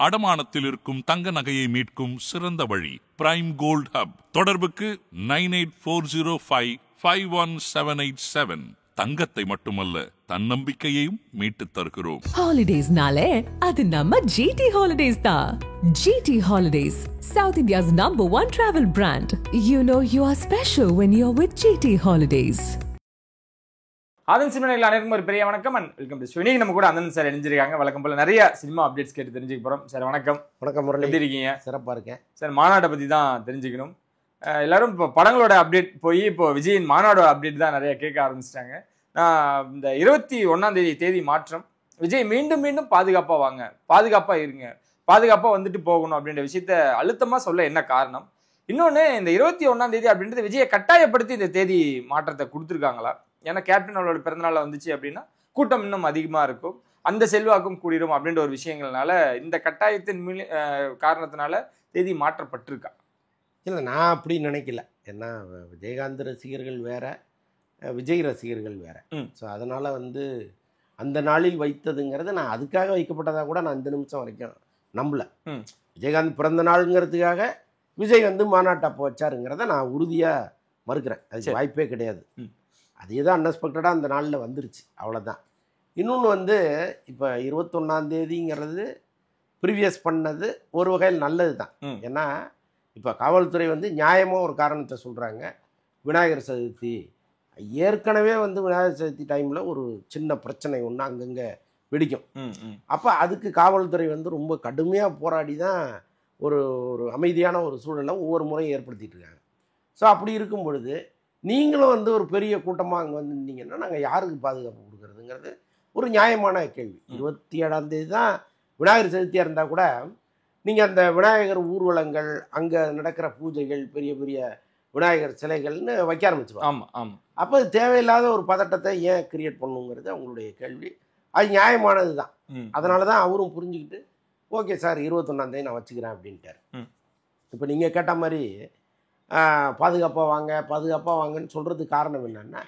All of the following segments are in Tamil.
அடமானத்தில் இருக்கும் தங்க நகையை மீட்கும் சிறந்த வழி பிரைம் கோல்ட் ஹப். தொடர்புக்கு 9840551787. தங்கத்தை மட்டுமல்ல, தன்னம்பிக்கையையும் மீட்டுத் தருகிறோம். ஹாலிடேஸ்னாலே அது நம்ம ஜிடி ஹாலிடேஸ் தான். GT Holidays, South India's #1 travel brand. You know you are special when you're with GT Holidays. ஆதன் சினிமாவில் அனைவருக்கும் ஒரு பெரிய வணக்கம் அண்ட் வெல்கம் டு ஷோ. இன்னைக்கு நம்ம கூட அந்தன் சார் இணைஞ்சிருக்காங்க. வழக்கம் போல நிறைய சினிமா அப்டேட்ஸ் கேட்டு தெரிஞ்சுக்க போகிறோம். சார் வணக்கம். வணக்கம் முரளி, எப்படி இருக்கீங்க? சிறப்பாக இருக்கேன் சார். மாநாட்டை பற்றி தான் தெரிஞ்சுக்கணும். எல்லாரும் இப்போ படங்களோட அப்டேட் போய் இப்போ விஜயின் மாநாடோட அப்டேட் தான் நிறைய கேட்க ஆரம்பிச்சிட்டாங்க. இந்த 21 தேதி மாற்றம், விஜய் மீண்டும் மீண்டும் பாதுகாப்பாக வாங்க, பாதுகாப்பாக இருங்க, பாதுகாப்பாக வந்துட்டு போகணும் அப்படின்ற விஷயத்த அழுத்தமாக சொல்ல என்ன காரணம்? இன்னொன்று, இந்த 21 அப்படின்றது விஜயை கட்டாயப்படுத்தி இந்த தேதி மாற்றத்தை கொடுத்துருக்காங்களா? ஏன்னா கேப்டன் அவளோட பிறந்தநாள் வந்துச்சு அப்படின்னா கூட்டம் இன்னும் அதிகமாக இருக்கும், அந்த செல்வாக்கும் கூடிடும் அப்படின்ற ஒரு விஷயங்கள்னால இந்த கட்டாயத்தின் காரணத்தினால தேதி மாற்றப்பட்டிருக்கா? இல்லை, நான் அப்படி நினைக்கல. ஏன்னா விஜயகாந்த் ரசிகர்கள் வேற, விஜய் ரசிகர்கள் வேற. ஸோ அதனால் அந்த நாளில் வைத்ததுங்கிறது, நான் அதுக்காக வைக்கப்பட்டதாக கூட நான் இந்த நிமிஷம் வரைக்கும் நம்பல. விஜயகாந்த் பிறந்த நாளுங்கிறதுக்காக விஜய் மாநாட்டை அப்போ வச்சாருங்கிறத நான் உறுதியாக மறுக்கிறேன். அதுக்கு வாய்ப்பே கிடையாது. அதே தான் அன்எக்ஸ்பெக்டடாக அந்த நாளில் வந்துருச்சு, அவ்வளோதான். இன்னொன்று இப்போ 21 ப்ரீவியஸ் பண்ணது ஒரு வகையில் நல்லது தான். ஏன்னா இப்போ காவல்துறை நியாயமாக ஒரு காரணத்தை சொல்கிறாங்க. விநாயகர் சதுர்த்தி ஏற்கனவே விநாயகர் சதுர்த்தி டைமில் ஒரு சின்ன பிரச்சனை ஒன்று அங்கங்கே வெடிக்கும். அப்போ அதுக்கு காவல்துறை ரொம்ப கடுமையாக போராடி தான் ஒரு அமைதியான ஒரு சூழலை ஒவ்வொரு முறையும் ஏற்படுத்திட்டு இருக்காங்க. ஸோ அப்படி இருக்கும் பொழுது நீங்களும் ஒரு பெரிய கூட்டமாக அங்கே இருந்தீங்கன்னா நாங்கள் யாருக்கு பாதுகாப்பு கொடுக்குறதுங்கிறது ஒரு நியாயமான கேள்வி. 27 தான் விநாயகர் சதுர்த்தியாக இருந்தால் கூட நீங்கள் அந்த விநாயகர் ஊர்வலங்கள், அங்கே நடக்கிற பூஜைகள், பெரிய பெரிய விநாயகர் சிலைகள்னு வைக்க ஆரம்பிச்சிருவாங்க. ஆமாம் ஆமாம். அப்போ தேவையில்லாத ஒரு பதட்டத்தை ஏன் கிரியேட் பண்ணுங்கிறது அவங்களுடைய கேள்வி. அது நியாயமானது தான். அதனால தான் அவரும் புரிஞ்சுக்கிட்டு ஓகே சார் 21 நான் வச்சுக்கிறேன் அப்படின்ட்டார். இப்போ நீங்கள் கேட்ட மாதிரி பாதுகாப்பாக வாங்க, பாதுகாப்பாக வாங்கன்னு சொல்கிறதுக்கு காரணம் என்னென்னா,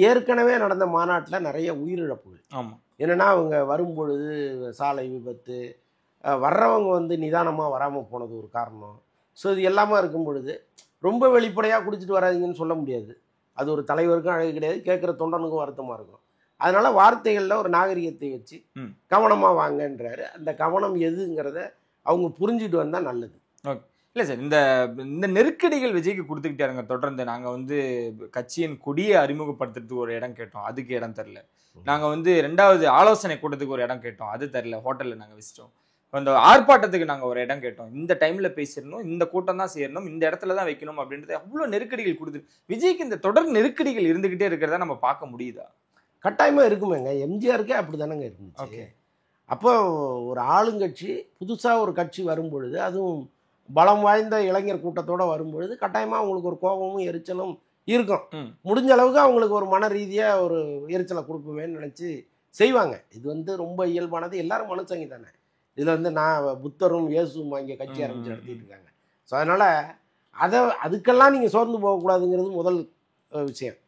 ஏற்கனவே நடந்த மாநாட்டில் நிறைய உயிரிழப்புகள். ஆமாம். என்னென்னா அவங்க வரும்பொழுது சாலை விபத்து, வர்றவங்க நிதானமாக வராமல் போனது ஒரு காரணம். ஸோ இது எல்லாமே இருக்கும் பொழுது ரொம்ப வெளிப்படையாக குடிச்சிட்டு வராதிங்கன்னு சொல்ல முடியாது. அது ஒரு தலைவருக்கும் அழகு கிடையாது, கேட்குற தொண்டனுக்கும் வருத்தமாக இருக்கும். அதனால் வார்த்தைகளில் ஒரு நாகரிகத்தை வச்சு கவனமாக வாங்கன்றாரு. அந்த கவனம் எதுங்கிறத அவங்க புரிஞ்சுட்டு வந்தால் நல்லது. ஓகே. இல்லை சார், இந்த நெருக்கடிகள் விஜய்க்கு கொடுத்துக்கிட்டாருங்க தொடர்ந்து. நாங்கள் கட்சியின் கொடியை அறிமுகப்படுத்துறதுக்கு ஒரு இடம் கேட்டோம், அதுக்கு இடம் தரல. நாங்கள் 2வது ஆலோசனை கூட்டத்துக்கு ஒரு இடம் கேட்டோம், அது தரல, ஹோட்டலில் நாங்கள் வச்சிட்டோம். அந்த ஆர்ப்பாட்டத்துக்கு நாங்கள் ஒரு இடம் கேட்டோம், இந்த டைமில் பேசிடணும், இந்த கூட்டம் தான் சேரணும், இந்த இடத்துல தான் வைக்கணும் அப்படின்றது அவ்வளோ நெருக்கடிகள் கொடுத்து விஜய்க்கு இந்த தொடர் நெருக்கடிகள் இருந்துக்கிட்டே இருக்கிறத நம்ம பார்க்க முடியுதா? கட்டாயமாக இருக்குமேங்க. எம்ஜிஆருக்கே அப்படி தானேங்க இருந்துச்சு. ஓகே. அப்போ ஒரு ஆளுங்கட்சி புதுசாக ஒரு கட்சி வரும்பொழுது, அதுவும் பலம் வாய்ந்த இளைஞர் கூட்டத்தோடு வரும்பொழுது கட்டாயமாக அவங்களுக்கு ஒரு கோபமும் எரிச்சலும் இருக்கும். முடிஞ்ச அளவுக்கு அவங்களுக்கு ஒரு மன ரீதியாக ஒரு எரிச்சலை கொடுப்போமேன்னு நினச்சி செய்வாங்க. இது ரொம்ப இயல்பானது. எல்லாரும் மனுஷங்க தானே. இதில் நான் புத்தரும் இயேசுவும் இங்கே கட்சி ஆரம்பித்து நடத்திட்டு இருக்காங்க. ஸோ அதனால் அதுக்கெல்லாம் நீங்கள் சோர்ந்து போகக்கூடாதுங்கிறது முதல் விஷயம்.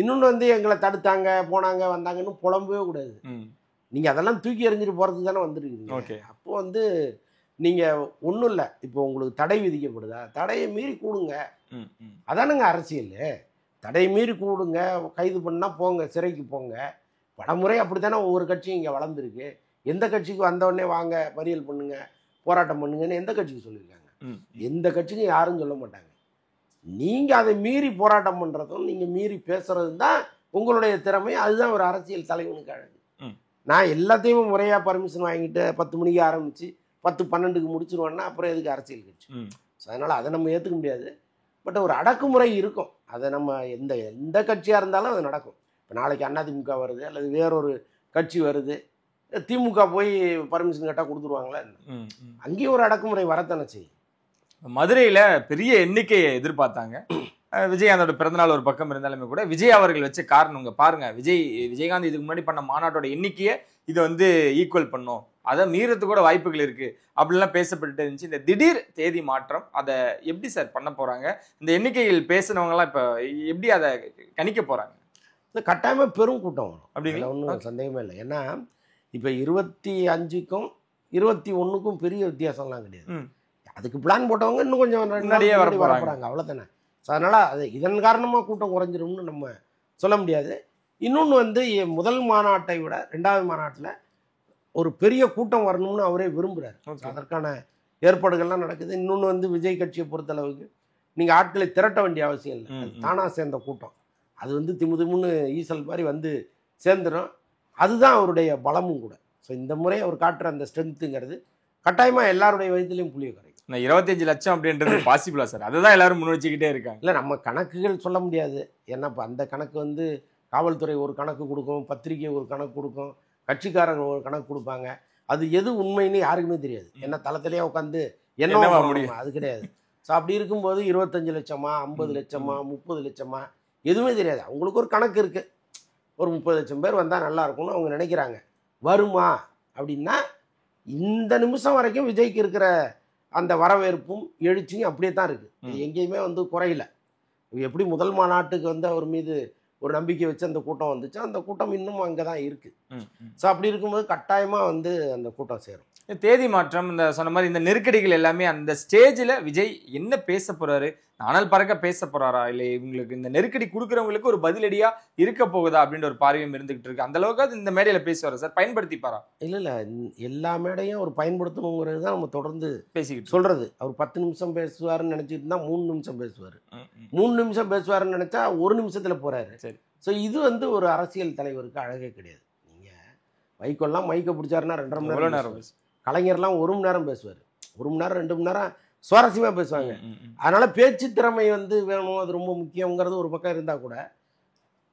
இன்னொன்று எங்களை தடுத்தாங்க, போனாங்க, வந்தாங்கன்னு புலம்பவே கூடாது. நீங்கள் அதெல்லாம் தூக்கி எறிஞ்சிட்டு போகிறதுக்கு தானே வந்துருக்கீங்க. ஓகே. அப்போது நீங்கள் ஒன்றும் இல்லை, இப்போ உங்களுக்கு தடை விதிக்கப்படுதா, தடையை மீறி கூடுங்க. அதானுங்க அரசியல். தடையை மீறி கூடுங்க, கைது பண்ணால் போங்க, சிறைக்கு போங்க. பலமுறை அப்படி தானே ஒவ்வொரு கட்சியும் இங்கே வளர்ந்துருக்கு. எந்த கட்சிக்கு வந்தவொடனே வாங்க மறியல் பண்ணுங்க, போராட்டம் பண்ணுங்கன்னு எந்த கட்சிக்கு சொல்லியிருக்காங்க? எந்த கட்சிக்கும் யாரும் சொல்ல மாட்டாங்க. நீங்கள் அதை மீறி போராட்டம் பண்ணுறதும் நீங்கள் மீறி பேசுகிறதும் தான் உங்களுடைய திறமை. அதுதான் ஒரு அரசியல் தலைவனுக்கு அழகு. நான் எல்லாத்தையும் முறையாக பர்மிஷன் வாங்கிட்டு 10 மணிக்கு ஆரம்பித்து 10-12க்கு முடிச்சிருவேன்னா அப்புறம் எதுக்கு அரசியல் கட்சி? ஸோ அதனால் அதை நம்ம ஏற்றுக்க முடியாது. பட் ஒரு அடக்குமுறை இருக்கும். அதை நம்ம எந்த கட்சியாக இருந்தாலும் அது நடக்கும். இப்போ நாளைக்கு அதிமுக வருது அல்லது வேறொரு கட்சி வருது, திமுக போய் பர்மிஷன் கேட்டால் கொடுத்துருவாங்களா? அங்கேயும் ஒரு அடக்குமுறை வரத்தானே செய்யும். மதுரையில் பெரிய எண்ணிக்கையை எதிர்பார்த்தாங்க. விஜயகாந்தோட பிறந்தநாள் ஒரு பக்கம் இருந்தாலுமே கூட விஜய் அவர்கள் வச்ச காரணம் பாருங்க, விஜயகாந்த் இதுக்கு முன்னாடி பண்ண மாநாட்டோட எண்ணிக்கையை இதை ஈக்குவல் பண்ணும், அதை மீறத்துக்கு கூட வாய்ப்புகள் இருக்கு அப்படிலாம் பேசப்பட்டு இருந்துச்சு. இந்த திடீர் தேதி மாற்றம் அதை எப்படி சார் பண்ண போறாங்க? இந்த எண்ணிக்கையில் பேசினவங்கலாம் இப்போ எப்படி அதை கணிக்க போறாங்க? இந்த கட்டாயமாக பெரும் கூட்டம் வரும் அப்படிங்களா? ஒன்றும் சந்தேகமே இல்லை. ஏன்னா இப்போ 25க்கும் 21க்கும் பெரிய வித்தியாசம்லாம் கிடையாது. அதுக்கு பிளான் போட்டவங்க இன்னும் கொஞ்சம் முன்னாடியே வர போகிறாங்க, அவ்வளோதானே. ஸோ அதனால் அது இதன் காரணமாக கூட்டம் குறைஞ்சிரும்னு நம்ம சொல்ல முடியாது. இன்னொன்று வந்து முதல் மாநாட்டை விட 2வது மாநாட்டில் ஒரு பெரிய கூட்டம் வரணும்னு அவரே விரும்புகிறார். அதற்கான ஏற்பாடுகள்லாம் நடக்குது. இன்னொன்று வந்து விஜய் கட்சியை பொறுத்தளவுக்கு நீங்கள் ஆட்களை திரட்ட வேண்டிய அவசியம் இல்லை, தானாக சேர்ந்த கூட்டம். அது வந்து திமுன்னு ஈசல் மாதிரி வந்து சேர்ந்துடும். அதுதான் அவருடைய பலமும் கூட. ஸோ இந்த முறை அவர் காட்டுற அந்த ஸ்ட்ரென்த்துங்கிறது கட்டாயமாக எல்லாருடைய வயதிலையும் புளிய கரைக்கும். 25 லட்சம் அப்படின்றது பாசிபிளா சார்? அதுதான் எல்லாரும் முன் வச்சுக்கிட்டே இருக்காங்க. இல்லை, நம்ம கணக்குகள் சொல்ல முடியாது. ஏன்னா இப்போ அந்த கணக்கு வந்து காவல்துறை ஒரு கணக்கு கொடுக்கும், பத்திரிகை ஒரு கணக்கு கொடுக்கும், கட்சிக்காரர்கள் ஒரு கணக்கு கொடுப்பாங்க. அது எது உண்மைன்னு யாருக்குமே தெரியாது. என்ன தளத்திலேயே உட்காந்து என்ன முடியும், அது கிடையாது. ஸோ அப்படி இருக்கும்போது 25 லட்சமா 50 லட்சமா 30 லட்சமா எதுவுமே தெரியாது. அவங்களுக்கு ஒரு கணக்கு இருக்குது. ஒரு 30 லட்சம் பேர் வந்தால் நல்லா இருக்கும்னு அவங்க நினைக்கிறாங்க. வருமா அப்படின்னா இந்த நிமிஷம் வரைக்கும் விஜய்க்கு இருக்கிற அந்த வரவேற்பும் எழுச்சியும் அப்படியே தான் இருக்குது. எங்கேயுமே வந்து குறையில. எப்படி முதல் மாநாட்டுக்கு வந்து அவர் மீது ஒரு நம்பிக்கை வச்சு அந்த கூட்டம் வந்துச்சு, அந்த கூட்டம் இன்னும் அங்கே தான் இருக்குது. ஸோ அப்படி இருக்கும்போது கட்டாயமாக வந்து அந்த கூட்டம் சேரும். தேதி மாற்றம், இந்த சொன்ன மாதிரி இந்த நெருக்கடிகள் எல்லாமே அந்த ஸ்டேஜில் விஜய் என்ன பேச போறாரு, நானல் பறக்க பேச போறாரா, இல்லை இவங்களுக்கு இந்த நெருக்கடி கொடுக்குறவங்களுக்கு ஒரு பதிலடியா இருக்க போகுதா அப்படின்ற ஒரு பார்வையும் இருந்துகிட்டு இருக்கு. அந்த அளவுக்கு இந்த மேடையில பேசுவாரா சார்? பயன்படுத்திப்பாரா? இல்லை, எல்லா மேடையும் அவர் பயன்படுத்தணுங்கிறது தான் நம்ம தொடர்ந்து பேசிக்கிட்டு சொல்றது. அவர் 10 நிமிஷம் பேசுவாருன்னு நினைச்சிட்டு இருந்தா 3 நிமிஷம் பேசுவார். 3 நிமிஷம் பேசுவாருன்னு நினைச்சா 1 நிமிஷத்துல போறாரு. சரி. ஸோ இது வந்து ஒரு அரசியல் தலைவருக்கு அழகே கிடையாது. நீங்க மைக்கெல்லாம் மைக்க பிடிச்சாருன்னா 2.5 மணி நேரம், கலைஞர்லாம் 1 மணி நேரம் பேசுவார். 1 மணி நேரம் 2 மணி நேரம் சுவாரஸ்யமா பேசுவாங்க. அதனால பேச்சு திறமை வந்து வேணும், அது ரொம்ப முக்கியங்கிறது ஒரு பக்கம் இருந்தா கூட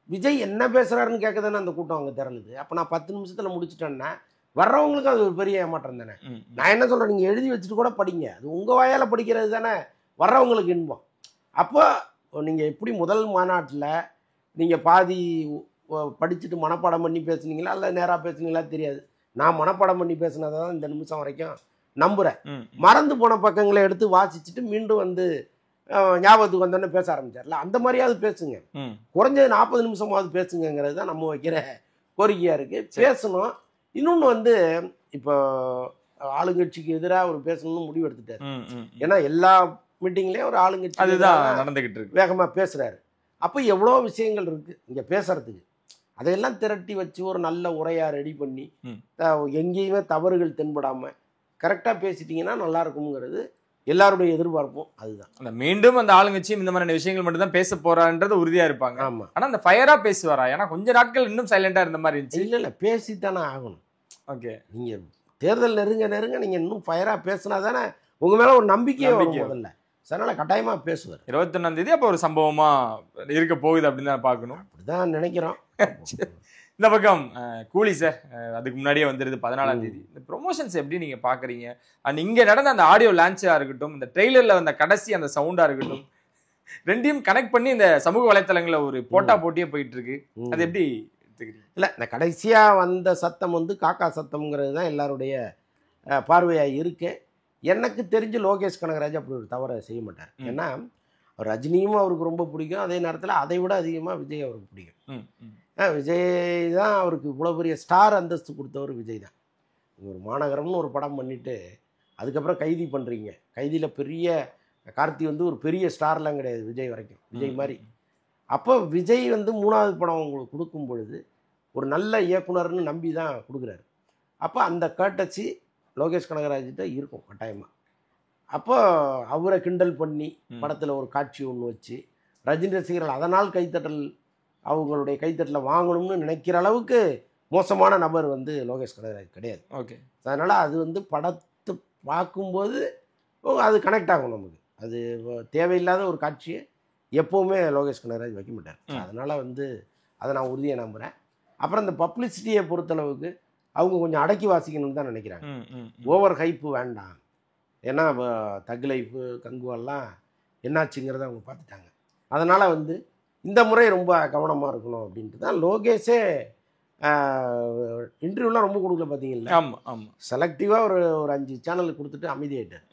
விஜய் என்ன பேசுறாருன்னு கேட்க தானே அந்த கூட்டம் அங்கே திறனுது. அப்போ நான் 10 நிமிஷத்துல முடிச்சுட்டேன்னா வர்றவங்களுக்கு அது ஒரு பெரிய ஏமாற்றம் தானே. நான் என்ன சொல்றேன், நீங்க எழுதி வச்சுட்டு கூட படிங்க, அது உங்க வாயால படிக்கிறது தானே வர்றவங்களுக்கு இன்பம். அப்போ நீங்க எப்படி முதல் மாநாட்டில் நீங்க பாதி படிச்சுட்டு மனப்பாடம் பண்ணி பேசுனீங்களா இல்லை நேராக பேசுனீங்களா தெரியாது. நான் மனப்பாடம் பண்ணி பேசினதை தான் இந்த நிமிஷம் வரைக்கும் நம்புகிறேன். மறந்து போன பக்கங்களை எடுத்து வாசிச்சுட்டு மீண்டும் வந்து ஞாபகத்துக்கு வந்தோடனே பேச ஆரம்பிச்சார்ல, அந்த மாதிரியாவது பேசுங்க. குறைஞ்சது 40 நிமிஷமாவது பேசுங்கிறது தான் நம்ம வைக்கிற கோரிக்கையாக இருக்குது. பேசணும். இன்னொன்று வந்து இப்போ ஆளுங்கட்சிக்கு எதிராக ஒரு பேசணும்னு முடிவு எடுத்துட்டாரு. ஏன்னா எல்லா மீட்டிங்லேயும் ஒரு ஆளுங்கட்சி அதுதான் நடந்துகிட்டு இருக்கு, வேகமாக பேசுகிறாரு. அப்போ எவ்வளோ விஷயங்கள் இருக்குது இங்கே பேசுறதுக்கு. அதையெல்லாம் திரட்டி வச்சு ஒரு நல்ல உரையாக ரெடி பண்ணி எங்கேயுமே தவறுகள் தென்படாமல் கரெக்டாக பேசிட்டீங்கன்னா நல்லா இருக்குங்கிறது எல்லாருடைய எதிர்பார்ப்பும். அதுதான் அந்த மீண்டும் அந்த ஆளுங்கட்சியும் இந்த மாதிரி விஷயங்கள் மட்டும் தான் பேச போறான்றது உறுதியா இருப்பாங்க. ஆமா. ஆனா அந்த ஃபயரா பேசுவாரா? ஏன்னா கொஞ்ச நாட்கள் இன்னும் சைலண்டா இருந்த மாதிரி இருந்துச்சு. இல்லை பேசித்தானே ஆகணும். ஓகே, நீங்க தேர்தல் நெருங்க நீங்க இன்னும் ஃபயரா பேசினா தானே உங்க மேல ஒரு நம்பிக்கையே வரும் முதல்ல. அதனால கட்டாயமா பேசுவார். 21ஆம் தேதி அப்போ ஒரு சம்பவமா இருக்க போகுது அப்படின்னு தான் பார்க்கணும். அப்படிதான் நினைக்கிறோம். இந்த பக்கம் கூலி சார் அதுக்கு முன்னாடியே வந்துருது 14ஆம் தேதி. இந்த ப்ரொமோஷன்ஸ் எப்படி நீங்க பாக்குறீங்க? அண்ட் இங்க நடந்த அந்த ஆடியோ லான்ச்சா இருக்கட்டும், இந்த ட்ரெய்லர்ல வந்த கடைசி அந்த சவுண்டா இருக்கட்டும், ரெண்டையும் கனெக்ட் பண்ணி இந்த சமூக வலைத்தளங்கள்ல ஒரு போட்டியே போயிட்டு இருக்கு. அது எப்படி எடுத்துக்கிறீங்க? இல்லை, இந்த கடைசியா வந்த சத்தம் வந்து காக்கா சத்தம்ங்கிறது தான் எல்லாருடைய பார்வையா இருக்கு. எனக்கு தெரிஞ்சு லோகேஷ் கனகராஜ் அப்படி ஒரு தவறை செய்ய மாட்டார். ஏன்னா ரஜினியும் அவருக்கு ரொம்ப பிடிக்கும், அதே நேரத்தில் அதை விட அதிகமாக விஜய் அவருக்கு பிடிக்கும். விஜய் தான் அவருக்கு இவ்வளோ பெரிய ஸ்டார் அந்தஸ்து கொடுத்தவர் விஜய் தான். ஒரு மாநகரம்னு ஒரு படம் பண்ணிவிட்டு அதுக்கப்புறம் கைதி பண்ணுறீங்க. கைதியில் பெரிய கார்த்தி வந்து ஒரு பெரிய ஸ்டார்லாம் கிடையாது விஜய் வரைக்கும், விஜய் மாதிரி. அப்போ விஜய் வந்து 3வது படம் உங்களுக்கு கொடுக்கும் பொழுது ஒரு நல்ல இயக்குனர்னு நம்பி தான் கொடுக்குறாரு. அப்போ அந்த கர்ட்டசி லோகேஷ் கனகராஜ்கிட்ட இருக்கும் கட்டாயமாக. அப்போ அவரை கிண்டல் பண்ணி படத்தில் ஒரு காட்சி ஒன்று வச்சு ரஜினி ரசிகர்கள் அதனால் கைத்தட்டல் அவங்களுடைய கைத்தட்டலை வாங்கணும்னு நினைக்கிற அளவுக்கு மோசமான நபர் வந்து லோகேஷ் கனகராஜ் கிடையாது. ஓகே, அதனால் அது வந்து படத்தை பார்க்கும்போது அது கனெக்ட் ஆகும் நமக்கு. அது தேவையில்லாத ஒரு காட்சியை எப்போவுமே லோகேஷ் கனகராஜ் வைக்க மாட்டார். அதனால் வந்து அதை நான் உறுதியாக நம்புகிறேன். அப்புறம் இந்த பப்ளிசிட்டியை பொறுத்தளவுக்கு அவங்க கொஞ்சம் அடக்கி வாசிக்கணும்னு தான் நினைக்கிறாங்க. ஓவர் ஹைப்பு வேண்டாம். ஏன்னா தக் லைஃபு கங்குவெல்லாம் என்னாச்சுங்கிறத அவங்க பார்த்துட்டாங்க. அதனால் வந்து இந்த முறை ரொம்ப கவனமாக இருக்கணும் அப்படின்ட்டு தான் லோகேஷே இன்டர்வியூலாம் ரொம்ப கொடுக்கல பார்த்தீங்களா? ஆமாம் ஆமாம், செலக்டிவாக ஒரு 5 சேனலுக்கு கொடுத்துட்டு அமைதியாயிட்டார்.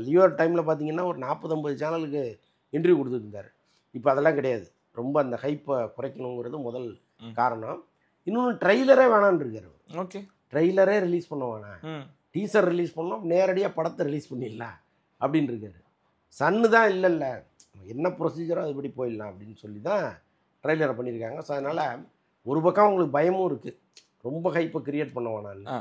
லியோ டைமில் பார்த்தீங்கன்னா ஒரு 40-50 சேனலுக்கு இன்டர்வியூ கொடுத்துருந்தார். இப்போ அதெல்லாம் கிடையாது. ரொம்ப அந்த ஹைப்பை குறைக்கணுங்கிறது முதல் காரணம். இன்னொன்று ட்ரெய்லரே வேணான்னு இருக்கார். ஓகே, ட்ரெய்லரே ரிலீஸ் பண்ணுவானா, டீசர் ரிலீஸ் பண்ணோம், நேரடியாக படத்தை ரிலீஸ் பண்ணிடலாம் அப்படின்னு இருக்காரு. சன்னு தான் இல்லைல்ல, என்ன ப்ரொசீஜரோ அதுபடி போயிடலாம் அப்படின்னு சொல்லி தான் ட்ரெய்லரை பண்ணியிருக்காங்க. ஸோ அதனால் ஒரு பக்கம் அவங்களுக்கு பயமும் இருக்குது, ரொம்ப ஹைப்பை கிரியேட் பண்ணுவானான்னு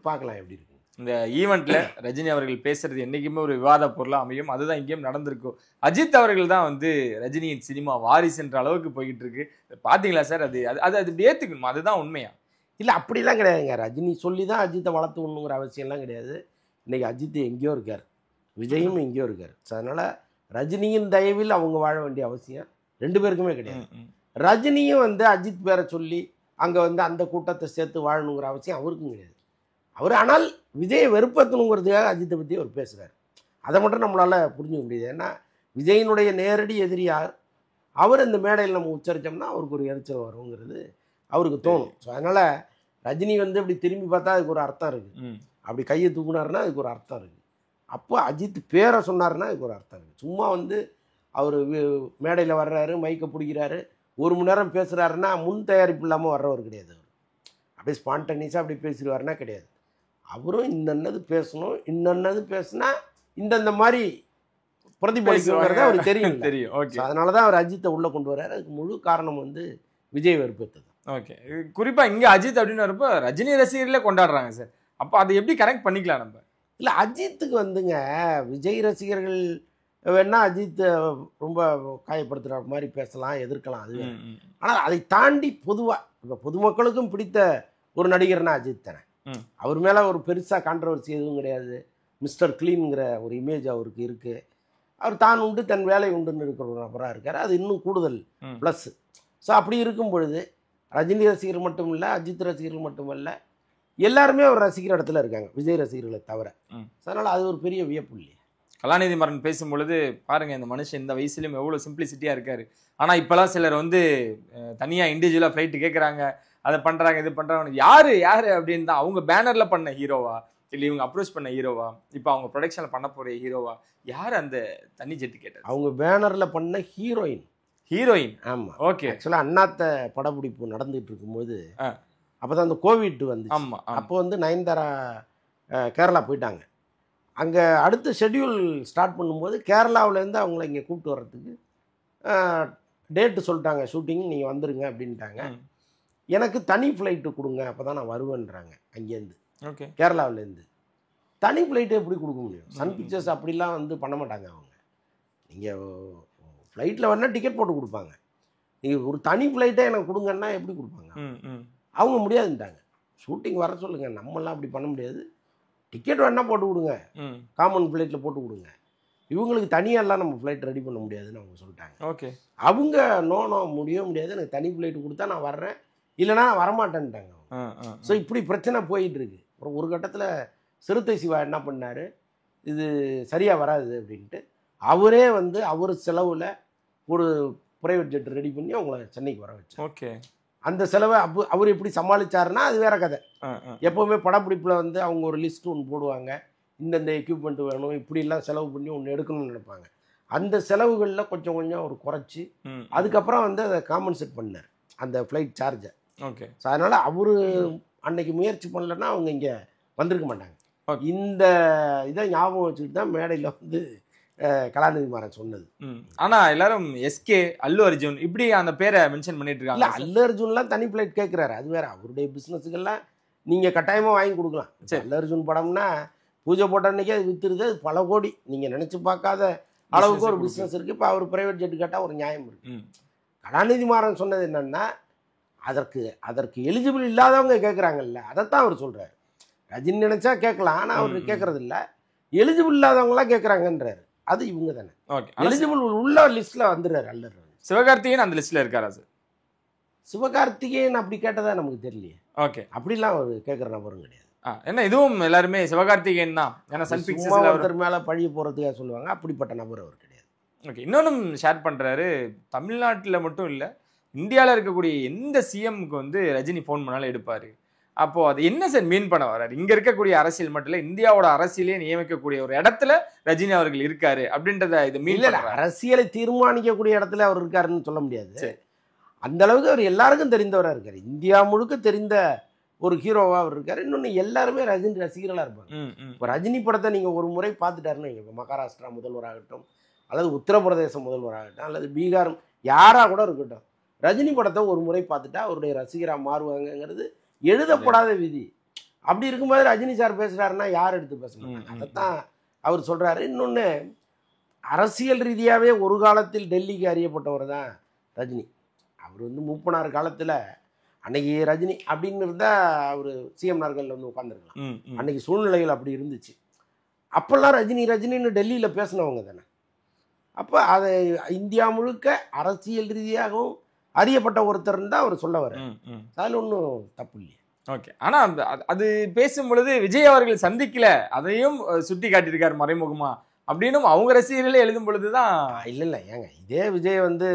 பார்க்கலாம் எப்படி இருக்கு. இந்த ஈவெண்ட்ல ரஜினி அவர்கள் பேசுறது என்னைக்குமே ஒரு விவாத பொருளாக அமையும். அதுதான் இங்கேயும் நடந்திருக்கும். அஜித் அவர்கள் தான் வந்து ரஜினியின் சினிமா வாரிசுன்ற அளவுக்கு போய்கிட்டு இருக்கு. பார்த்தீங்களா சார்? அது அது அது ஏற்றுக்கணும், அதுதான் உண்மையா? இல்லை அப்படிலாம் கிடையாதுங்க. ரஜினி சொல்லி தான் அஜித்தை வளர்த்து விடணுங்கிற அவசியம்லாம் கிடையாது. இன்றைக்கி அஜித் எங்கேயோ இருக்கார், விஜயும் எங்கேயோ இருக்கார். ஸோ அதனால் ரஜினியின் தயவில் அவங்க வாழ வேண்டிய அவசியம் ரெண்டு பேருக்குமே கிடையாது. ரஜினியும் வந்து அஜித் பேரை சொல்லி அங்கே வந்து அந்த கூட்டத்தை சேர்த்து வாழணுங்கிற அவசியம் அவருக்கும் கிடையாது. அவர் ஆனால் விஜயை வெறுப்பத்தணுங்கிறதுக்காக அஜித்தை பற்றி அவர் பேசுகிறார். அதை மட்டும் நம்மளால் புரிஞ்சுக்க முடியுது. ஏன்னா விஜயினுடைய நேரடி எதிரியார் அவர் இந்த மேடையில் நம்ம உச்சரித்தோம்னா அவருக்கு ஒரு எரிச்சல் வருங்கிறது அவருக்கு தோணும். ஸோ அதனால் ரஜினி வந்து இப்படி திரும்பி பார்த்தா அதுக்கு ஒரு அர்த்தம் இருக்குது, அப்படி கையை தூக்குனாருன்னா அதுக்கு ஒரு அர்த்தம் இருக்குது, அப்போ அஜித் பேரை சொன்னாருன்னா அதுக்கு ஒரு அர்த்தம் இருக்குது. சும்மா வந்து அவர் மேடையில் வர்றாரு, மைக்கை பிடிக்கிறாரு, 1 மணி நேரம் பேசுகிறாருன்னா முன் தயாரிப்பு இல்லாமல் வர்றவர் கிடையாது. அவர் அப்படியே ஸ்பான்டனியஸாக அப்படி பேசிடுவாருன்னா கிடையாது. அவரும் இன்னது பேசணும், இன்னது பேசுனா இந்த மாதிரி பிரதிபலிக்கிறத அவருக்கு தெரியும் தெரியும். ஓகே, அதனால தான் அவர் அஜித்தை உள்ளே கொண்டு வர்றாரு. அதுக்கு முழு காரணம் வந்து விஜய் வெறுப்பது. ஓகே, குறிப்பாக இங்கே அஜித் அப்படின்னு வரப்போ ரஜினி ரசிகர்களே கொண்டாடுறாங்க சார். அப்போ அதை எப்படி கனெக்ட் பண்ணிக்கலாம் நம்ம? இல்லை, அஜித்துக்கு வந்துங்க விஜய் ரசிகர்கள் வேணா அஜித் ரொம்ப காயப்படுத்துகிற மாதிரி பேசலாம், எதிர்க்கலாம், அது. ஆனால் அதை தாண்டி பொதுவாக இப்போ பொதுமக்களுக்கும் பிடித்த ஒரு நடிகர்னா அஜித் தானே. அவர் மேலே ஒரு பெருசாக கான்ட்ரவர்சி எதுவும் கிடையாது. மிஸ்டர் கிளீன்ங்கிற ஒரு இமேஜ் அவருக்கு இருக்குது. அவர் தான் உண்டு தன் வேலை உண்டுன்னு இருக்கிற ஒரு நபராக இருக்கார். அது இன்னும் கூடுதல் ப்ளஸ். ஸோ அப்படி இருக்கும் பொழுது ரஜினி ரசிகர் மட்டும் இல்லை, அஜித் ரசிகர்கள் மட்டும் இல்லை, எல்லாருமே அவர் ரசிக்கிற இடத்துல இருக்காங்க, விஜய் ரசிகர்களை தவிர. அதனால் அது ஒரு பெரிய வியப்பு இல்லையா? கலாநிதி மாறன் பேசும்பொழுது பாருங்க, இந்த மனுஷன் இந்த வயசுலையும் எவ்வளோ சிம்பிளிசிட்டியாக இருக்காரு. ஆனால் இப்போலாம் சிலர் வந்து தனியாக இண்டிவிஜுவலாக ஃப்ளைட்டு கேட்குறாங்க, அதை பண்ணுறாங்க, இது பண்ணுறாங்க. யார் அப்படின்னு தான் அவங்க பேனரில் பண்ண ஹீரோவா, இல்லை இவங்க அப்ரோச் பண்ண ஹீரோவா, இப்போ அவங்க ப்ரொடக்ஷனில் பண்ண போகிற ஹீரோவா, யார் அந்த தனி ஜெட்டு கேட்டது? அவங்க பேனரில் பண்ண ஹீரோயின். ஆமாம், ஓகே. ஆக்சுவலாக அண்ணாத்த படப்பிடிப்பு நடந்துகிட்டு இருக்கும்போது அப்போ தான் அந்த கோவிட் வந்து, ஆமாம், அப்போ வந்து நயன்தாரா கேரளா போயிட்டாங்க. அங்கே அடுத்த ஷெட்யூல் ஸ்டார்ட் பண்ணும்போது கேரளாவிலேருந்து அவங்கள இங்கே கூப்பிட்டு வர்றதுக்கு டேட்டு சொல்லிட்டாங்க, ஷூட்டிங் நீங்கள் வந்துடுங்க அப்படின்ட்டாங்க. எனக்கு தனி ஃப்ளைட்டு கொடுங்க, அப்போ தான் நான் வருவேன்றாங்க அங்கேருந்து. ஓகே, கேரளாவிலேருந்து தனி ஃப்ளைட்டு எப்படி கொடுக்க முடியும்? சன் பிக்சர்ஸ் அப்படிலாம் வந்து பண்ண மாட்டாங்க. அவங்க நீங்கள் ஃப்ளைட்டில் வேணால் டிக்கெட் போட்டு கொடுப்பாங்க, நீங்கள் ஒரு தனி ஃப்ளைட்டே எனக்கு கொடுங்கன்னா எப்படி கொடுப்பாங்க? அவங்க முடியாதுன்ட்டாங்க. ஷூட்டிங் வர சொல்லுங்கள், நம்மளாம் அப்படி பண்ண முடியாது, டிக்கெட் வேணால் போட்டு கொடுங்க, காமன் ஃப்ளைட்டில் போட்டு கொடுங்க, இவங்களுக்கு தனியாலாம் நம்ம ஃப்ளைட் ரெடி பண்ண முடியாதுன்னு அவங்க சொல்லிட்டாங்க. ஓகே, அவங்க நோ முடியவே முடியாது, எனக்கு தனி ஃப்ளைட்டு கொடுத்தா நான் வர்றேன், இல்லைனா வரமாட்டேன்ட்டாங்க. ஸோ இப்படி பிரச்சனை போயிட்டு இருக்கு. அப்புறம் ஒரு கட்டத்தில் சிறுத்தை சிவா என்ன பண்ணார், இது சரியாக வராது அப்படின்ட்டு அவரே வந்து அவர் செலவில் ஒரு ப்ரைவேட் ஜெட் ரெடி பண்ணி அவங்கள சென்னைக்கு வர வச்சார். ஓகே, அந்த செலவை அவர் எப்படி சமாளித்தாருன்னா அது வேற கதை. எப்போவுமே படப்பிடிப்பில் வந்து அவங்க ஒரு லிஸ்ட் ஒன்று போடுவாங்க, இந்தந்த எக்யூப்மெண்ட் வேணும், இப்படிலாம் செலவு பண்ணி ஒன்று எடுக்கணும்னு நினைப்பாங்க. அந்த செலவுகளில் கொஞ்சம் கொஞ்சம் அவர் குறைச்சி அதுக்கப்புறம் வந்து அதை காம்பன்சேட் பண்ணார், அந்த ஃப்ளைட் சார்ஜை. ஓகே, ஸோ அதனால் அவர் அன்னைக்கு முயற்சி பண்ணலன்னா அவங்க இங்கே வந்திருக்க மாட்டாங்க. இந்த இதை ஞாபகம் வச்சுக்கிட்டு தான் மேடையில் வந்து கலாநிதி மாறன் சொன்னது. ஆனா எல்லாரும் எஸ்கே, அல்லு அர்ஜுன் இப்படி அந்த பேரை மென்ஷன் பண்ணிட்டு இருக்காங்க. இல்லை, அல்லு அர்ஜுன்லாம் தனி ஃப்ளைட் கேட்குறாரு, அது வேற. அவருடைய பிஸ்னஸுக்கெல்லாம் நீங்கள் கட்டாயமாக வாங்கி கொடுக்கலாம். அல்லு அர்ஜுன் படம்னா பூஜை போட்ட அன்னைக்கே அது வித்துருது, அது பல கோடி, நீங்கள் நினச்சி பார்க்காத அளவுக்கு ஒரு பிஸ்னஸ் இருக்குது. இப்போ அவர் ப்ரைவேட் ஜெட்டு கேட்டால் ஒரு நியாயம் இருக்குது. கலாநிதி மாறன் சொன்னது என்னென்னா அதற்கு எலிஜிபிள் இல்லாதவங்க கேட்குறாங்கல்ல, அதைத்தான் அவர் சொல்கிறார். ரஜினி நினச்சா கேட்கலாம், ஆனால் அவர் கேட்குறது இல்லை, எலிஜிபிள் இல்லாதவங்களாம் கேட்குறாங்கன்றாரு. அது இவங்க தானே. ஓகே, எலிஜிபிள் உள்ள லிஸ்ட்டில் வந்துடுறாரு அல்லர். சிவகார்த்திகேயன் அந்த லிஸ்ட்டில் இருக்காரா சார்? சிவகார்த்திகேயன் அப்படி கேட்டதா நமக்கு தெரியலையே. ஓகே, அப்படிலாம் அவர் கேட்குற நபரும் கிடையாது. என்ன இதுவும் எல்லாருமே சிவகார்த்திகேயன் தான், ஏன்னா சன் பிக்சர்ஸ்ல ஒருத்தர் மேலே பழிய போகிறதுக்காக சொல்லுவாங்க, அப்படிப்பட்ட நபர் அவர் கிடையாது. ஓகே, இன்னொன்னும் ஷேர் பண்ணுறாரு, தமிழ்நாட்டில் மட்டும் இல்லை இந்தியாவில் இருக்கக்கூடிய எந்த சிஎம்க்கு வந்து ரஜினி ஃபோன் பண்ணாலும் எடுப்பார். அப்போ அது என்ன சார் மீன் பண்ண வர்றாரு? இங்க இருக்கக்கூடிய அரசியல் மட்டும் இல்ல, இந்தியாவோட அரசியலே நியமிக்கக்கூடிய ஒரு இடத்துல ரஜினி அவர்கள் இருக்காரு அப்படின்றத இது மீன் இல்ல. அரசியலை தீர்மானிக்கக்கூடிய இடத்துல அவர் இருக்காருன்னு சொல்ல முடியாது. அந்த அளவுக்கு அவர் எல்லாருக்கும் தெரிந்தவராக இருக்காரு. இந்தியா முழுக்க தெரிந்த ஒரு ஹீரோவாக அவர் இருக்கார். இன்னொன்று எல்லாருமே ரஜினி ரசிகர்களாக இருப்பாங்க. இப்போ ரஜினி படத்தை நீங்கள் ஒரு முறை பார்த்துட்டாருன்னு இப்போ மகாராஷ்டிரா முதல்வராகட்டும், அல்லது உத்தரப்பிரதேச முதல்வராகட்டும், அல்லது பீகார் யாராக கூட இருக்கட்டும், ரஜினி படத்தை ஒரு முறை பார்த்துட்டா அவருடைய ரசிகராக மாறுவாங்கங்கிறது எழுதப்படாத விதி. அப்படி இருக்கும்போது ரஜினி சார் பேசுகிறாருன்னா யார் எடுத்து பேசணும்? அதைத்தான் அவர் சொல்கிறாரு. இன்னொன்று, அரசியல் ரீதியாகவே ஒரு காலத்தில் டெல்லிக்கு அறியப்பட்டவர் தான் ரஜினி. அவர் வந்து மூப்பனார் காலத்தில் அன்னைக்கு ரஜினி அப்படின்னு இருந்தால் அவர் சிஎம் நாற்காலியில் வந்து உட்காந்துருக்கலாம். அன்னைக்கு சூழ்நிலைகள் அப்படி இருந்துச்சு. அப்போல்லாம் ரஜினி ரஜினின்னு டெல்லியில் பேசினவங்க தானே. அப்போ அதை இந்தியா முழுக்க அரசியல் ரீதியாகவும் அறியப்பட்ட ஒருத்தர் தான் அவர் சொல்ல வர. அதில் ஒன்றும் தப்பு இல்லையா? ஓகே. ஆனால் அது பேசும் பொழுது விஜய் அவர்கள் சந்திக்கல, அதையும் சுட்டி காட்டியிருக்காரு மறைமுகமா அப்படின்னும் அவங்க ரசிகர்களே எழுதும் பொழுதுதான். இல்லை ஏங்க, இதே விஜய் வந்து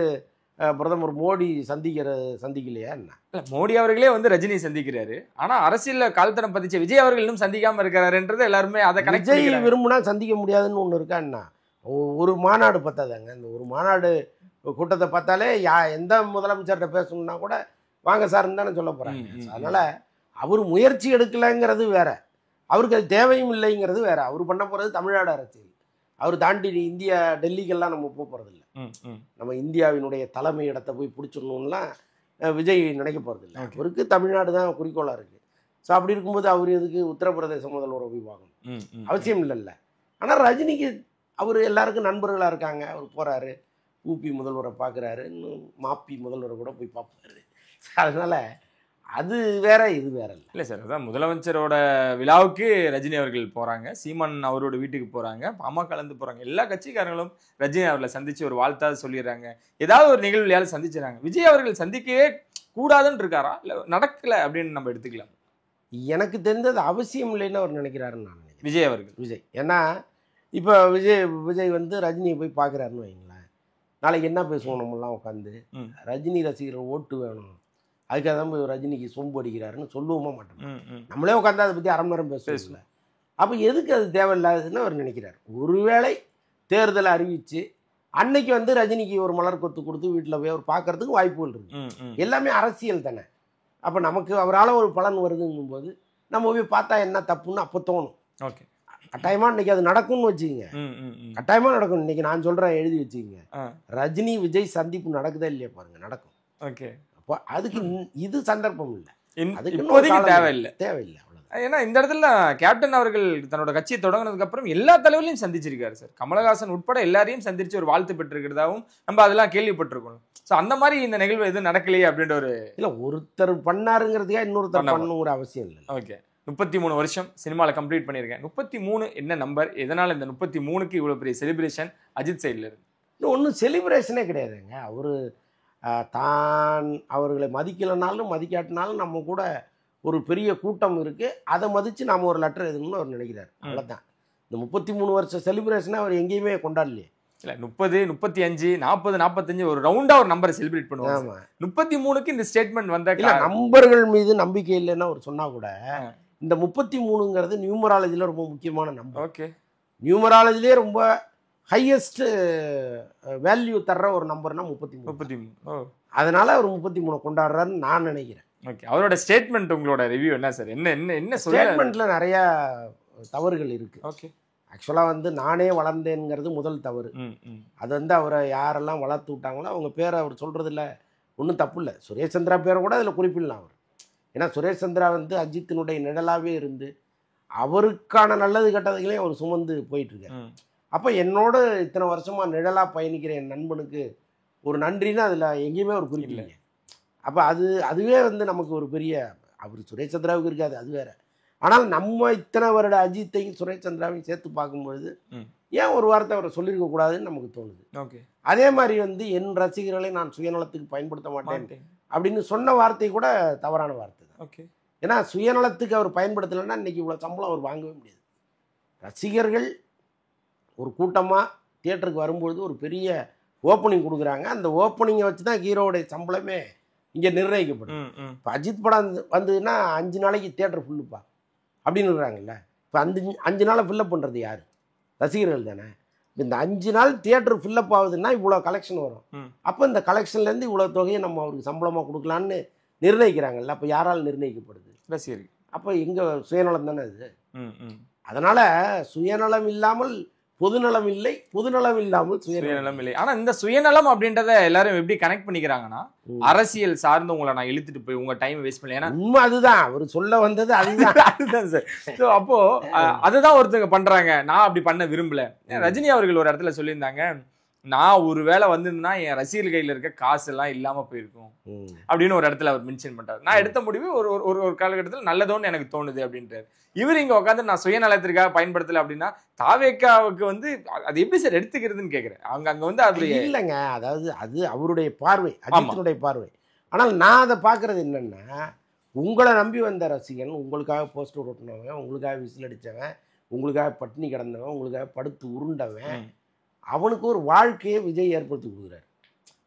பிரதமர் மோடி சந்திக்கலையா என்ன? இல்லை, மோடி அவர்களே வந்து ரஜினி சந்திக்கிறாரு. ஆனா அரசியல்ல கால்தடம் பதிச்ச விஜய் அவர்கள் இன்னும் சந்திக்காம இருக்காருன்றது எல்லாருமே அதை கனெக்ட் விஜய் விரும்புனா சந்திக்க முடியாதுன்னு ஒன்று இருக்கா என்ன? ஒரு மாநாடு பார்த்தாதாங்க, இந்த ஒரு மாநாடு கூட்டத்தை பார்த்தாலே எந்த முதலமைச்சர்கிட்ட பேசணும்னா கூட வாங்க சார்ன்னு தானே சொல்ல போறாங்க. அதனால அவர் முயற்சி எடுக்கலைங்கிறது வேற, அவருக்கு அது தேவையும் இல்லைங்கிறது வேற. அவர் பண்ண போறது தமிழ்நாடு அரசியல். அவர் தாண்டி இந்தியா டெல்லிக்கெல்லாம் நம்ம போகிறதில்ல. நம்ம இந்தியாவினுடைய தலைமை இடத்தை போய் பிடிச்சிடணும்லாம் விஜய் நினைக்க போகிறதில்ல. அவருக்கு தமிழ்நாடு தான் குறிக்கோளாக இருக்குது. ஸோ அப்படி இருக்கும்போது அவர் எதுக்கு உத்தரப்பிரதேச முதல்வரை போய் பார்க்கணும்? அவசியம் இல்லைல்ல. ஆனால் ரஜினிக்கு அவர் எல்லாருக்கும் நண்பர்களாக இருக்காங்க. அவர் போகிறாரு, ஊபி முதல்வரை பார்க்குறாரு, இன்னும் மாப்பி முதல்வரை கூட போய் பார்ப்பாரு. அதனால் அது வேற, இது வேற இல்லை சார். அதான் முதலமைச்சரோட விழாவுக்கு ரஜினி அவர்கள் போறாங்க, சீமான் அவரோட வீட்டுக்கு போறாங்க, பாமக கலந்து போறாங்க. எல்லா கட்சிக்காரங்களும் ரஜினி அவர்களை சந்திச்சு ஒரு வாழ்த்தாவது சொல்லிடுறாங்க, ஏதாவது ஒரு நிகழ்வுலையால சந்திச்சுறாங்க. விஜய் அவர்கள் சந்திக்கவே கூடாதுன்னு இருக்காரா, இல்லை நடக்கல அப்படின்னு நம்ம எடுத்துக்கலாம்? எனக்கு தெரிந்தது அவசியம் இல்லைன்னு அவர் நினைக்கிறாருன்னு நான் நினைக்கிறேன். விஜய் அவர்கள் ஏன்னா இப்போ விஜய் வந்து ரஜினியை போய் பார்க்குறாருன்னு வைங்களேன், நாளைக்கு என்ன பேசுவோம் நம்மளாம் உட்காந்து? ரஜினி ரசிகர்கள் ஓட்டு வேணும், அதுக்காக தான் போய் ரஜினிக்கு சொம்பு அடிக்கிறாருன்னு சொல்லுவோமா மாட்டோம். நம்மளே உட்காந்து அதை பற்றி அரை மணி நேரம் பேசுவோம்ல. அப்போ எதுக்கு அது தேவையில்லாதுன்னு அவர் நினைக்கிறார். ஒருவேளை தேர்தலை அறிவித்து அன்னைக்கு வந்து ரஜினிக்கு ஒரு மலர் கொத்து கொடுத்து வீட்டில் போய் அவர் பார்க்கறதுக்கு வாய்ப்புகள் இருக்குது. எல்லாமே அரசியல் தானே. அப்போ நமக்கு அவரால் ஒரு பலன் வருதுங்கும் போது நம்ம போய் பார்த்தா என்ன தப்புன்னு அப்போ தோணும். ஓகே, கட்டாயமாக இன்னைக்கு அது நடக்கும்னு வச்சுக்கோங்க. கட்டாயமாக நடக்கும். இன்னைக்கு நான் சொல்கிறேன், எழுதி வச்சுக்கோங்க. ரஜினி விஜய் சந்திப்பு நடக்குதா இல்லையா பாருங்க, நடக்கும். ஓகே. அப்போ அதுக்கு இது சந்தர்ப்பம் இல்லை, இப்போதைக்கு தேவையில்லை. அவ்வளோதான். ஏன்னா இந்த இடத்துல கேப்டன் அவர்கள் தன்னோட கட்சியை தொடங்கினதுக்கு அப்புறம் எல்லா தலைவர்களையும் சந்திச்சிருக்காரு சார். கமலஹாசன் உட்பட எல்லாரையும் சந்திச்சு ஒரு வாழ்த்து பெற்றிருக்கிறதாவும் நம்ம அதெல்லாம் கேள்விப்பட்டிருக்கோம். ஸோ அந்த மாதிரி இந்த நிகழ்வு எதுவும் நடக்கலையே அப்படின்ற ஒரு இல்லை, ஒருத்தர் பண்ணாருங்கிறதுக்காக இன்னொருத்தர் பண்ணணுங்கிற அவசியம் இல்லை. ஓகே. 33 வருஷம் சினிமாவில் கம்ப்ளீட் பண்ணியிருக்கேன். 33 என்ன நம்பர்? எதனால் இந்த 33க்கு இவ்வளோ பெரிய செலிப்ரேஷன் அஜித் சைடில் இருந்து? இன்னும் ஒன்றும் செலிப்ரேஷனே கிடையாதுங்க. அவர் தான் அவர்களை மதிக்கலைனாலும் மதிக்காட்டினாலும் நம்ம கூட ஒரு பெரிய கூட்டம் இருக்குது, அதை மதித்து நாம் ஒரு லெட்டர் எழுதணும்னு அவர் நினைக்கிறார். அவ்வளோதான். இந்த 33 வருஷம் செலிப்ரேஷனை அவர் எங்கேயுமே கொண்டாடலையே. இல்லை, 30, 35, 40, 45 ஒரு ரவுண்டாக ஒரு நம்பரை செலிப்ரேட் பண்ணுவாங்க. 33க்கு இந்த ஸ்டேட்மெண்ட் வந்த இல்லை, நம்பர்கள் மீது நம்பிக்கை இல்லைன்னு அவர் சொன்னால் கூட இந்த 33ங்கிறது நியூமராலஜியில் ரொம்ப முக்கியமான நம்பர். ஓகே. நியூமராலஜிலே ரொம்ப ஹையஸ்ட் வேல்யூ தர்ற ஒரு நம்பர்னா 33. அதனால அவர் 33 கொண்டாடுறாருன்னு நான் நினைக்கிறேன். ஓகே. அவரோட ஸ்டேட்மெண்ட், உங்களோட ரிவ்யூ என்ன சார்? என்ன ஸ்டேட்மெண்ட்ல நிறைய தவறுகள் இருக்கு. ஓகே. ஆக்சுவலாக வந்து நானே வளர்ந்தேங்கிறது முதல் தவறு. அது வந்து அவரை யாரெல்லாம் வளர்த்து விட்டாங்களோ அவங்க பேரை அவர் சொல்றதில்ல, ஒன்றும் தப்பு இல்லை. சுரேஷ் சந்திரா பேரை கூட அதில் குறிப்பிடலாம் அவர். ஏன்னா சுரேஷ் சந்திரா வந்து அஜித்தினுடைய நிழலாகவே இருந்து அவருக்கான நல்லது கெட்டதுகளையும் அவர் சுமந்து போயிட்டுருக்காரு. அப்போ என்னோட இத்தனை வருஷமாக நிழலாக பயணிக்கிற என் நண்பனுக்கு ஒரு நன்றின்னு அதில் எங்கேயுமே ஒரு குறிப்பில்லைங்க. அப்போ அதுவே வந்து நமக்கு ஒரு பெரிய, அவர் சுரேஷ் சந்திராவுக்கு இருக்காது, அது வேற. ஆனால் நம்ம இத்தனை வருட அஜித்தையும் சுரேஷ் சந்திராவையும் சேர்த்து பார்க்கும்பொழுது ஏன் ஒரு வார்த்தை அவரை சொல்லியிருக்க கூடாதுன்னு நமக்கு தோணுது. ஓகே. அதே மாதிரி வந்து என் ரசிகர்களை நான் சுயநலத்துக்கு பயன்படுத்த மாட்டேன் அப்படின்னு சொன்ன வார்த்தை கூட தவறான வார்த்தை தான். ஓகே. ஏன்னா சுயநலத்துக்கு அவர் பயன்படுத்தலைன்னா இன்னைக்கு இவ்வளோ சம்பளம் அவர் வாங்கவே முடியாது. ரசிகர்கள் ஒரு கூட்டமாக தியேட்டருக்கு வரும்பொழுது ஒரு பெரிய ஓப்பனிங் கொடுக்குறாங்க. அந்த ஓப்பனிங்கை வச்சு தான் ஹீரோவுடைய சம்பளமே இங்கே நிர்ணயிக்கப்படும். இப்போ அஜித் படம் வந்ததுன்னா 5 நாளைக்கு தியேட்டர் ஃபுல்லுப்பா அப்படின்னு இருக்கிறாங்கல்ல. இப்போ 5 நாளை ஃபில்லப் பண்ணுறது யார்? ரசிகர்கள் தானே. இந்த 5 நாள் தியேட்டர் ஃபில்லப் ஆகுதுன்னா இவ்வளோ கலெக்ஷன் வரும். அப்போ இந்த கலெக்ஷன்லேருந்து இவ்வளோ தொகையை நம்ம அவருக்கு சம்பளமாக கொடுக்கலான்னு நிர்ணயிக்கிறாங்கல்ல. அப்போ யாரால் நிர்ணயிக்கப்படுது? ரசிகர்கள். அப்போ எங்கள் சுயநலம் தானே அது. ம் ம் அதனால் சுயநலம் இல்லாமல் பொதுநலம் இல்லை, பொதுநலம் இல்லாமல் சுயநலம் இல்லை. ஆனா இந்த சுயநலம் அப்படின்றத எல்லாரும் எப்படி கனெக்ட் பண்ணிக்கிறாங்கன்னா, அரசியல் சார்ந்து உங்களை நான் இழுத்துட்டு போய் உங்க டைம் வேஸ்ட் பண்ணல. ஏன்னா உண்மை அதுதான், அவர் சொல்ல வந்தது அதுதான். அதுதான் சார். ஸோ அப்போ அதுதான் ஒருத்தங்க பண்றாங்க. நான் அப்படி பண்ண விரும்பல. ரஜினி அவர்கள் ஒரு இடத்துல சொல்லியிருந்தாங்க, நான் ஒரு வேளை வந்திருந்தா என் ரசிகர்கள் கையில இருக்க காசு எல்லாம் இல்லாம போயிருக்கும் அப்படின்னு ஒரு இடத்துல அவர் மென்ஷன் பண்றாரு. நான் எடுத்த முடிவு ஒரு ஒரு காலகட்டத்தில் நல்லதோன்னு எனக்கு தோணுது அப்படின்றாரு. இவர் இங்க உட்காந்து நான் சுயநலத்திற்காக பயன்படுத்தல அப்படின்னா தாவேக்காவுக்கு வந்து அது எப்படி சார் எடுத்துக்கிறதுன்னு கேட்கிறேன். அங்க வந்து அது இல்லைங்க, அதாவது அது அவருடைய பார்வை, அஜித்தினுடைய பார்வை. ஆனால் நான் அதை பார்க்கறது என்னன்னா, உங்களை நம்பி வந்த ரசிகன், உங்களுக்காக போஸ்டர் ஓட்டினவன், உங்களுக்காக விசில் அடித்தவன், உங்களுக்காக பட்டினி கிடந்தவன், உங்களுக்காக படுத்து உருண்டவன், அவனுக்கு ஒரு வாழ்க்கையை விஜய் ஏற்படுத்தி கொடுக்குறாரு.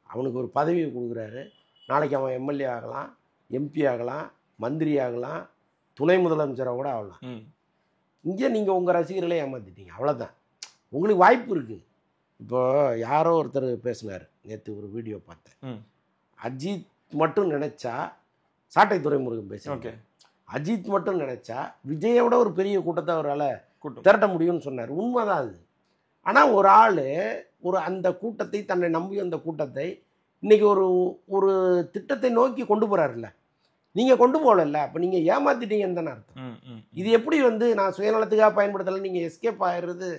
அவனுக்கு ஒரு பதவியை கொடுக்குறாரு. நாளைக்கு அவன் எம்எல்ஏ ஆகலாம், எம்பி ஆகலாம், மந்திரி ஆகலாம், துணை முதலமைச்சராக கூட ஆகலாம். இங்கே நீங்கள் உங்கள் ரசிகர்களே ஏமாற்றிட்டீங்க, அவ்வளோதான். உங்களுக்கு வாய்ப்பு இருக்குது. இப்போது யாரோ ஒருத்தர் பேசினார், நேற்று ஒரு வீடியோ பார்த்தேன். அஜித் மட்டும் நினச்சா, சாட்டை துரைமுருகன் பேசுகிறாங்க, அஜித் மட்டும் நினச்சா விஜயோட ஒரு பெரிய கூட்டத்தை அவரால் திரட்ட முடியும்னு சொன்னார். உண்மைதான் அது. ஆனால் ஒரு ஆள் ஒரு அந்த கூட்டத்தை, தன்னை நம்பி அந்த கூட்டத்தை இன்றைக்கி ஒரு ஒரு திட்டத்தை நோக்கி கொண்டு போகிறாருல்ல, நீங்கள் கொண்டு போகல, அப்போ நீங்கள் ஏமாற்றிட்டீங்கன்னு தானே அர்த்தம். இது எப்படி வந்து நான் சுயநலத்துக்காக பயன்படுத்தலை, நீங்கள் எஸ்கேப் ஆகிடுறது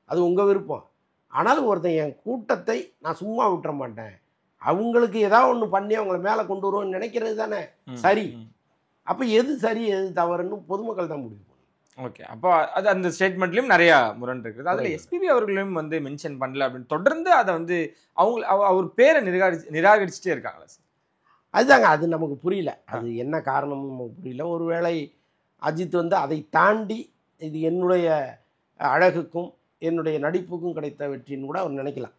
அது உங்கள் விருப்பம். ஆனாலும் ஒருத்தன் என் கூட்டத்தை நான் சும்மா விட்டுற மாட்டேன், அவங்களுக்கு ஏதாவது ஒன்று பண்ணி அவங்கள மேலே கொண்டு வருவோம்னு நினைக்கிறது தானே சரி. அப்போ எது சரி எது தவறுன்னு பொதுமக்கள் தான் முடிவு. ஓகே, அப்போ அது அந்த ஸ்டேட்மெண்ட்லையும் நிறையா முரண் இருக்குது. அதில் எஸ்பிபி அவர்களையும் வந்து மென்ஷன் பண்ணல அப்படின்னு தொடர்ந்து அதை வந்து அவர் பேரை நிராகரிச்சுட்டே இருக்காங்களா சார்? அதுதாங்க, அது நமக்கு புரியல. அது என்ன காரணமும் நமக்கு புரியல. ஒருவேளை அஜித் வந்து அதை தாண்டி இது என்னுடைய அழகுக்கும் என்னுடைய நடிப்புக்கும் கிடைத்த வெற்றின்னு கூட அவர் நினைக்கலாம்.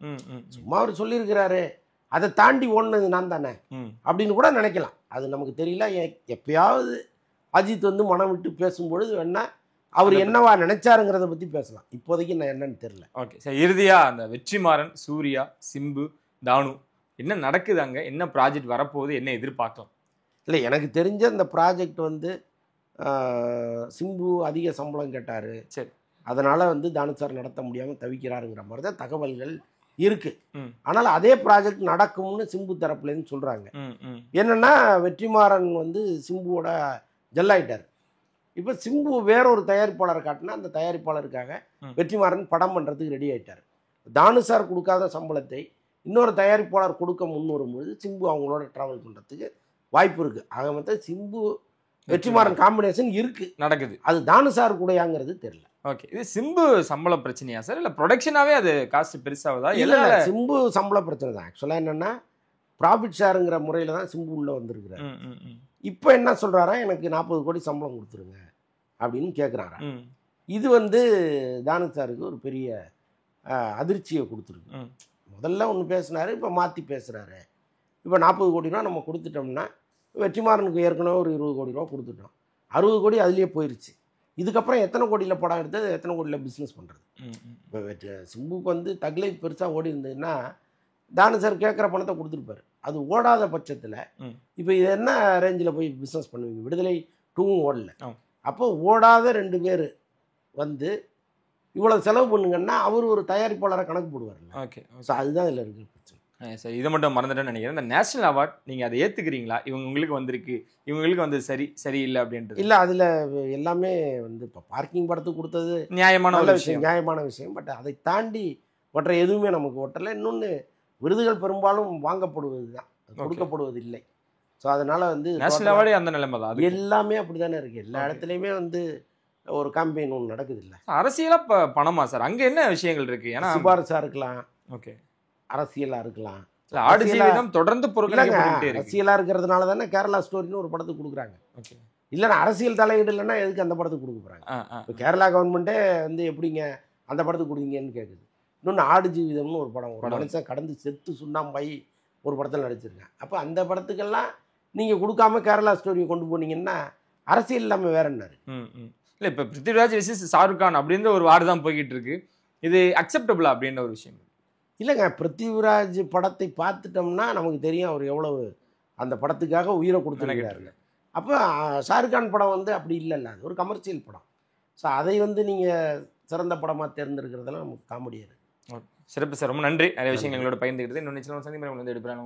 சும்மா அவர் சொல்லியிருக்கிறாரு, அதை தாண்டி ஓடுனது நான் தானே அப்படின்னு கூட நினைக்கலாம். அது நமக்கு தெரியல. எப்பயாவது அஜித் வந்து மனம் விட்டு பேசும்பொழுது வேணா அவர் என்னவா நினைச்சாருங்கிறத பற்றி பேசலாம். இப்போதைக்கு நான் என்னன்னு தெரியல. ஓகே சார், இறுதியாக அந்த வெற்றிமாறன், சூர்யா, சிம்பு, தானு என்ன நடக்குது, அங்கே என்ன ப்ராஜெக்ட் வரப்போகுது, என்ன எதிர்பார்க்கலாம்? இல்லை, எனக்கு தெரிஞ்ச அந்த ப்ராஜெக்ட் வந்து சிம்பு அதிக சம்பளம் கேட்டார், சரி, அதனால் வந்து தானு சார் நடத்த முடியாமல் தவிக்கிறாருங்கிற மாதிரி தான் தகவல்கள் இருக்குது. ஆனால் அதே ப்ராஜெக்ட் நடக்கும்னு சிம்பு தரப்புலேருந்து சொல்கிறாங்க. என்னென்னா வெற்றிமாறன் வந்து சிம்புவோட ஜெல்லாயிட்டார். இப்போ சிம்பு வேறொரு தயாரிப்பாளரை காட்டினா அந்த தயாரிப்பாளருக்காக வெற்றிமாறன் படம் பண்ணுறதுக்கு ரெடி ஆகிட்டார். தானு சார் கொடுக்காத சம்பளத்தை இன்னொரு தயாரிப்பாளர் கொடுக்க முன் வரும்பொழுது சிம்பு அவங்களோட ட்ராவல் பண்ணுறதுக்கு வாய்ப்பு இருக்குது. ஆக மொத்தம் சிம்பு வெற்றிமாறன் காம்பினேஷன் இருக்குது, நடக்குது. அது தானு சார் கூடயாங்கிறது தெரியல. ஓகே, இது சிம்பு சம்பள பிரச்சனையா சார், இல்லை ப்ரொடக்ஷனாகவே அது காஸ்ட் பெருசாகுதா? இல்லை, சிம்பு சம்பள பிரச்சனை தான். ஆக்சுவலாக என்னென்னா ப்ராஃபிட் ஷேருங்கிற முறையில் தான் சிம்பு உள்ளே வந்திருக்கிறார். இப்போ என்ன சொல்கிறாரா, எனக்கு 40 கோடி சம்பளம் கொடுத்துருங்க அப்படின்னு கேட்குறாரா. இது வந்து தானு சாருக்கு ஒரு பெரிய அதிர்ச்சியை கொடுத்துருக்கு. முதல்ல ஒன்று பேசினார், இப்போ மாற்றி பேசுகிறாரு. இப்போ 40 கோடி ரூபா நம்ம கொடுத்துட்டோம்னா, வெற்றிமாறனுக்கு ஏற்கனவே ஒரு 20 கோடி ரூபா கொடுத்துட்டோம், 60 கோடி அதுலேயே போயிடுச்சு. இதுக்கப்புறம் எத்தனை கோடியில் படம் எடுத்தது, எத்தனை கோடியில் பிஸ்னஸ் பண்ணுறது? இப்போ சிம்புக்கு வந்து தக்லை பெருசாக ஓடி இருந்ததுன்னா தானு சார் கேட்குற பணத்தை கொடுத்துருப்பாரு. அது ஓடாத பட்சத்தில் இப்போ இது என்ன ரேஞ்சில் போய் பிஸ்னஸ் பண்ணுவீங்க? விடுதலை 2வும் ஓடல. அப்போ ஓடாத 2 பேர் வந்து இவ்வளோ செலவு பண்ணுங்கன்னா அவர் ஒரு தயாரிப்பாளரை கணக்கு போடுவார்ல. ஓகே, ஸோ அதுதான் இதில் இருக்கிற பிரச்சனை. சார், இதை மட்டும் மறந்துட்டேன்னு நினைக்கிறேன். இந்த நேஷனல் அவார்ட் நீங்கள் அதை ஏற்றுக்கிறீங்களா? இவங்களுக்கு வந்திருக்கு, இவங்களுக்கு வந்து சரியில்லை அப்படின்றது இல்லை. அதில் எல்லாமே வந்து இப்போ பார்க்கிங் படத்துக்கு கொடுத்தது நியாயமான விஷயம், நியாயமான விஷயம். பட் அதை தாண்டி மற்ற எதுவுமே நமக்கு ஒட்டலை. இன்னொன்று, விருதுகள் பெரும்பாலும் வாங்கப்படுவது தான், கொடுக்கப்படுவது இல்லை. ஸோ அதனால் வந்து நேஷனல் அவார்டே அந்த நிலைமை தான். எல்லாமே அப்படி தானே இருக்குது. எல்லா இடத்துலையுமே வந்து ஒரு கேம்பெயின் ஒன்று நடக்குது இல்லை. அரசியலாக பணமா சார்? அங்கே என்ன விஷயங்கள் இருக்குது? ஏன்னா சிபாரிசாக இருக்கலாம், ஓகே, அரசியலாக இருக்கலாம். ஆடு ஜீவிதம் தொடர்ந்து அரசியலாக இருக்கிறதுனால தானே கேரளா ஸ்டோரின்னு ஒரு படத்துக்கு கொடுக்குறாங்க. ஓகே, இல்லைன்னா அரசியல் தலையீடு இல்லைன்னா எதுக்கு அந்த படத்துக்கு கொடுக்க போகிறாங்க? இப்போ கேரளா கவர்மெண்ட்டே வந்து எப்படிங்க அந்த படத்துக்கு கொடுங்கன்னு கேட்குது. இன்னொன்று ஆடு ஜீவிதம்னு ஒரு படம், ஒரு மனுஷன் கடந்து செத்து சுண்ணாம்பாய் ஒரு படத்தில் நடிச்சிருக்கேன். அப்போ அந்த படத்துக்கெல்லாம் நீங்கள் கொடுக்காம கேரளா ஸ்டோரியை கொண்டு போனீங்கன்னா அரசியல் இல்லாமல் வேற என்ன? இல்லை, இப்போ பிருத்திவிராஜ் விசஸ் ஷாருக் கான் அப்படின்ற ஒரு வார்டு தான் போய்கிட்டு இருக்கு. இது அக்செப்டபிளா அப்படின்ற ஒரு விஷயம் இல்லைங்க. பிருத்திவிராஜ் படத்தை பார்த்துட்டோம்னா நமக்கு தெரியும் அவர் எவ்வளவு அந்த படத்துக்காக உயிரை கொடுத்துருக்காருங்க. அப்போ ஷாருக்கான் படம் வந்து அப்படி இல்லைல்ல, அது ஒரு கமர்ஷியல் படம். ஸோ அதை வந்து நீங்கள் சிறந்த படமாக தேர்ந்தெடுக்கிறதெல்லாம் நமக்கு காமெடியாக இருக்குது. சிறப்பு சார், ரொம்ப நன்றி. நிறைய விஷயங்கள் எங்களோட பகிர்ந்துக்கிட்டு இன்னும் நிச்சயம் சந்திப்பு வந்து எடுப்பேன்.